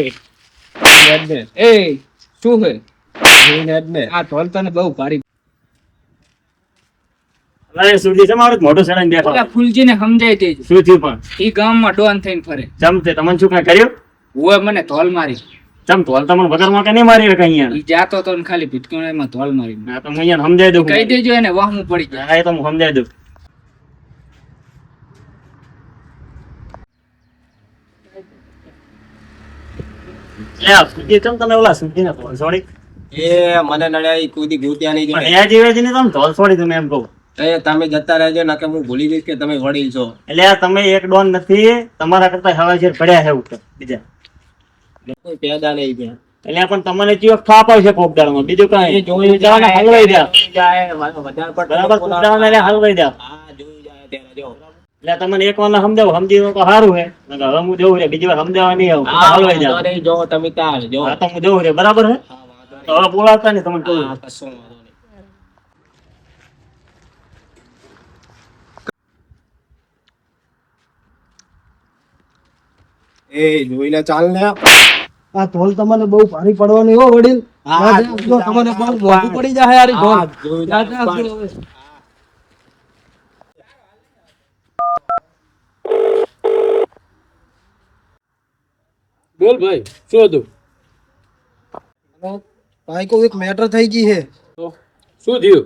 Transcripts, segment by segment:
એ હેડ ને એ શું હે હેડ ને આ ઢોલ તને બહુ ભારી. અરે સુરજી છે મારું મોટું સડાઈને બેઠો. ઓલા ફૂલજીને સમજાઈ દેજો. શું થયું પણ? ઈ ગામમાં ડોન થઈને ફરે. ચમ તે તમને શું કાંઈ કર્યું? ઓય મને ધોલ મારી. ચમ તોલ તમને વગરમાં કે નહીં મારી શકે અહીંયા? ઈ જાતો તો ને ખાલી ભીટકોણામાં ધોલ મારી. ના તો હું અહીંયા સમજાઈ દઉં. કહી દેજો એને વાહમું પડી જાય. હા એ તો હું સમજાઈ દઉં. લે આ સુરજી ચમ તમે ઓલા સુરજીને ધોલ છોડી? એ મને નડ્યા ઈ કૂદી ગૂત્યા નહીં પણ જોડે એ જીવેજીને તમે ધોલ છોડી તમે એમ કહું. એ તમે જતા રહેજો નકે હું ભૂલી જઈશ કે તમે વડીલ છો. એટલે આ તમે એક ડોન નથી, તમારા કરતા હવા શેર પડ્યા છે ઉપર બીજા. કોઈ પેદા નહીં ત્યાં. એટલે આ પણ તમને ચીયો થાપ આવશે કોક દાડામાં, બીજું કાંઈ. એ જોઈ કૂતરાઓને હલવાઈ દે. જાય વધારે પડતો બરાબર, કૂતરાઓને એટલે હલવાઈ દે. હા જોઈ જાય ત્યારે જો. એટલે તમને એક વાર સમજાવો, સમજી દો તો સારું છે. નકર હવે હું જવું રે, બીજી વાર સમજાવવા નહીં આવું. હા હલવાઈ દે. વાંધો નહીં, જો તમે તાર જો. હા તો હું જવું રે, બરાબર છે. હા વાંધો નહીં. તો હવે બોલાવતા નહીં તમને કહું. હા, કશો વાંધો નહીં. એ જોઈને ચાલ ને. આ ઢોલ તમને બહુ ભારી પડવાની હો વડીલ. હા, ના જાઓ, જો તમને બહુ મોંઘું પડી જાય યાર ઈ ઢોલ. હા, જોઈ ના જાય. જાઓ, જો હવે. બોલ ભાઈ, શું હતું? ભાઈ કો એક મેટર થઈ ગઈ છે. તો શું થયું?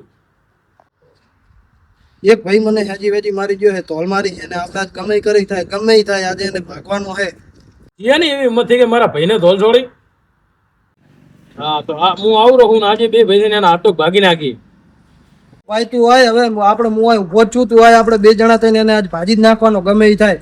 એક ભાઈ મને હેજી વેજી મારી ગયો છે, તોલ મારી છે અને આપણે આજ ગમે કરી થાય ગમે ઈ થાય આજે એને ભાગવાનો છે. યાની એવી હિંમત થઈ કે મારા ભાઈને ધોલ છોડી? હા તો હું આવું રહું ને આજે બે ભાઈને એના હાથો ભાગી નાખી. ભાઈ તું હોય હવે આપણે હું હોય ઉભો જ છું, તું હોય આપણે બે જણા થઈને એને આજ ભાજી જ નાખવાનો ગમે ઈ થાય.